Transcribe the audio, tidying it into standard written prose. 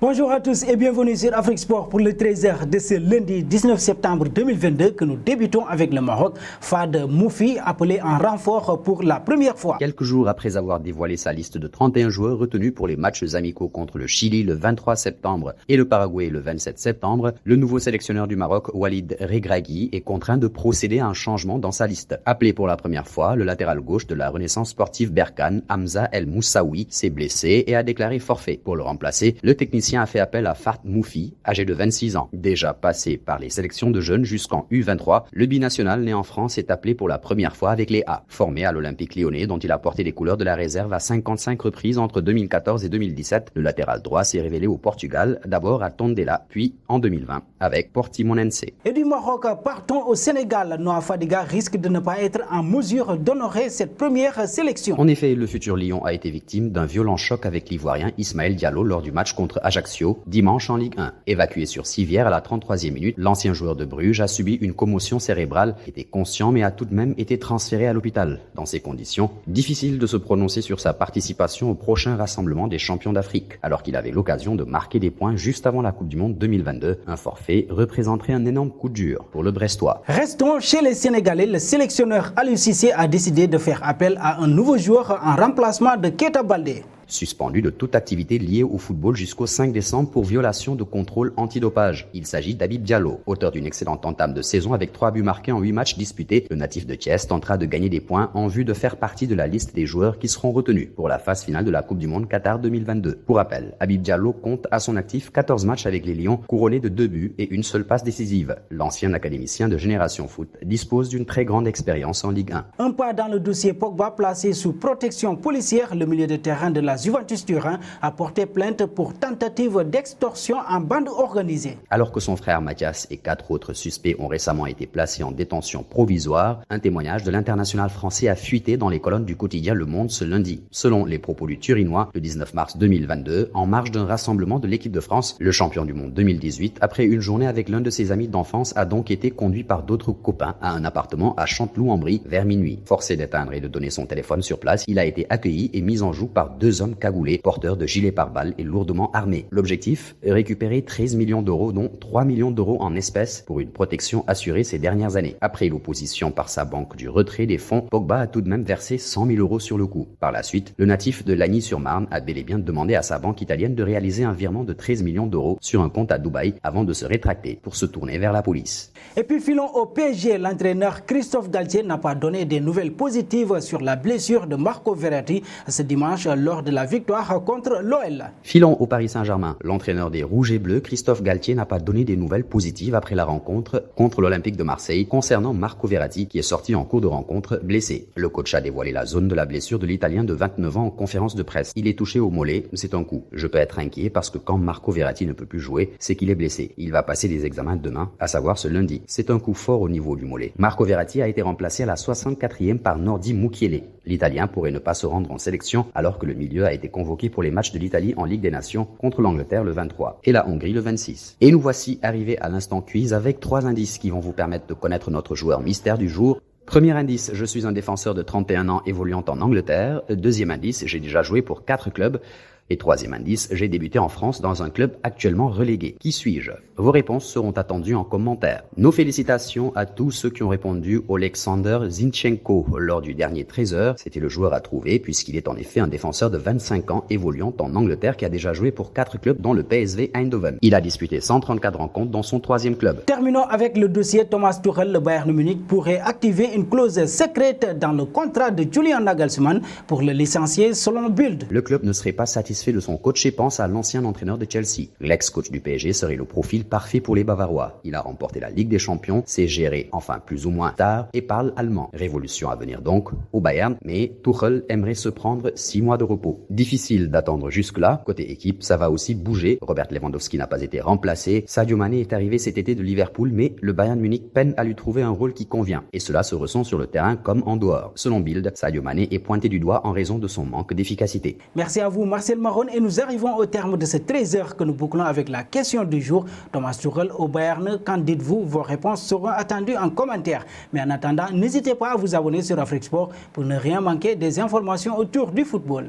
Bonjour à tous et bienvenue sur Afrique Sport pour le 13h de ce lundi 19 septembre 2022 que nous débutons avec le Maroc. Fad Moufi appelé en renfort pour la première fois. Quelques jours après avoir dévoilé sa liste de 31 joueurs retenus pour les matchs amicaux contre le Chili le 23 septembre et le Paraguay le 27 septembre, le nouveau sélectionneur du Maroc, Walid Regragui, est contraint de procéder à un changement dans sa liste. Appelé pour la première fois, le latéral gauche de la Renaissance sportive Berkane, Hamza El Moussaoui, s'est blessé et a déclaré forfait. Pour le remplacer, le technicien a fait appel à Fad Moufi, âgé de 26 ans. Déjà passé par les sélections de jeunes jusqu'en U23, le binational né en France est appelé pour la première fois avec les A. Formé à l'Olympique Lyonnais, dont il a porté les couleurs de la réserve à 55 reprises entre 2014 et 2017, le latéral droit s'est révélé au Portugal, d'abord à Tondela, puis en 2020 avec Portimonense. Et du Maroc, partons au Sénégal. Noah Fadiga risque de ne pas être en mesure d'honorer cette première sélection. En effet, le futur Lion a été victime d'un violent choc avec l'Ivoirien Ismaël Diallo lors du match contre Ajaccio, dimanche en Ligue 1. Évacué sur civière à la 33e minute, l'ancien joueur de Bruges a subi une commotion cérébrale, était conscient mais a tout de même été transféré à l'hôpital. Dans ces conditions, difficile de se prononcer sur sa participation au prochain rassemblement des champions d'Afrique, alors qu'il avait l'occasion de marquer des points juste avant la Coupe du Monde 2022. Un forfait représenterait un énorme coup dur pour le Brestois. Restons chez les Sénégalais. Le sélectionneur Aliou Cissé a décidé de faire appel à un nouveau joueur en remplacement de Keita Baldé. Suspendu de toute activité liée au football jusqu'au 5 décembre pour violation de contrôle antidopage. Il s'agit d'Habib Diallo, auteur d'une excellente entame de saison avec 3 buts marqués en 8 matchs disputés. Le natif de Thiès tentera de gagner des points en vue de faire partie de la liste des joueurs qui seront retenus pour la phase finale de la Coupe du Monde Qatar 2022. Pour rappel, Habib Diallo compte à son actif 14 matchs avec les Lions, couronnés de 2 buts et une seule passe décisive. L'ancien académicien de Génération Foot dispose d'une très grande expérience en Ligue 1. Un pas dans le dossier Pogba placé sous protection policière, le milieu de terrain de la Juventus Turin a porté plainte pour tentative d'extorsion en bande organisée. Alors que son frère Mathias et 4 autres suspects ont récemment été placés en détention provisoire, un témoignage de l'international français a fuité dans les colonnes du quotidien Le Monde ce lundi. Selon les propos du Turinois, le 19 mars 2022, en marge d'un rassemblement de l'équipe de France, le champion du monde 2018, après une journée avec l'un de ses amis d'enfance, a donc été conduit par d'autres copains à un appartement à Chanteloup-en-Brie vers minuit. Forcé d'éteindre et de donner son téléphone sur place, il a été accueilli et mis en joue par 2 hommes cagoulés, porteurs de gilets pare-balles et lourdement armés. L'objectif, récupérer 13 millions d'euros, dont 3 millions d'euros en espèces pour une protection assurée ces dernières années. Après l'opposition par sa banque du retrait des fonds, Pogba a tout de même versé 100 000 euros sur le coup. Par la suite, le natif de Lagny-sur-Marne a bel et bien demandé à sa banque italienne de réaliser un virement de 13 millions d'euros sur un compte à Dubaï avant de se rétracter pour se tourner vers la police. Et puis filons au PSG, l'entraîneur Christophe Galtier n'a pas donné des nouvelles positives sur la blessure de Marco Verratti ce dimanche lors de la victoire contre l'OL. Filons au Paris Saint-Germain. L'entraîneur des Rouges et Bleus, Christophe Galtier, n'a pas donné des nouvelles positives après la rencontre contre l'Olympique de Marseille concernant Marco Verratti qui est sorti en cours de rencontre blessé. Le coach a dévoilé la zone de la blessure de l'Italien de 29 ans en conférence de presse. Il est touché au mollet, c'est un coup. Je peux être inquiet parce que quand Marco Verratti ne peut plus jouer, c'est qu'il est blessé. Il va passer des examens demain, à savoir ce lundi. C'est un coup fort au niveau du mollet. Marco Verratti a été remplacé à la 64e par Nordi Mukiele. L'Italien pourrait ne pas se rendre en sélection alors que le milieu a été convoqué pour les matchs de l'Italie en Ligue des Nations contre l'Angleterre le 23 et la Hongrie le 26. Et nous voici arrivés à l'instant quiz avec 3 indices qui vont vous permettre de connaître notre joueur mystère du jour. Premier indice, je suis un défenseur de 31 ans évoluant en Angleterre. Deuxième indice, j'ai déjà joué pour 4 clubs. Et troisième indice, j'ai débuté en France dans un club actuellement relégué. Qui suis-je? Vos réponses seront attendues en commentaire. Nos félicitations à tous ceux qui ont répondu au Alexander Zinchenko lors du dernier 13h. C'était le joueur à trouver puisqu'il est en effet un défenseur de 25 ans évoluant en Angleterre qui a déjà joué pour 4 clubs dont le PSV Eindhoven. Il a disputé 134 rencontres dans son 3e club. Terminons avec le dossier Thomas Tuchel. Le Bayern Munich pourrait activer une clause secrète dans le contrat de Julian Nagelsmann pour le licencier selon Bild. Le club ne serait pas satisfait de son coach et pense à l'ancien entraîneur de Chelsea. L'ex-coach du PSG serait le profil parfait pour les Bavarois. Il a remporté la Ligue des Champions, s'est géré, enfin plus ou moins tard, et parle allemand. Révolution à venir donc au Bayern, mais Tuchel aimerait se prendre 6 mois de repos. Difficile d'attendre jusque-là. Côté équipe, ça va aussi bouger. Robert Lewandowski n'a pas été remplacé. Sadio Mané est arrivé cet été de Liverpool, mais le Bayern Munich peine à lui trouver un rôle qui convient. Et cela se ressent sur le terrain comme en dehors. Selon Bild, Sadio Mané est pointé du doigt en raison de son manque d'efficacité. Merci à vous, Marcel Maron, et nous arrivons au terme de ce 13h que nous bouclons avec la question du jour. Thomas Tuchel au Bayern, qu'en dites-vous? Vos réponses seront attendues en commentaire. Mais en attendant, n'hésitez pas à vous abonner sur Afrique Sport pour ne rien manquer des informations autour du football.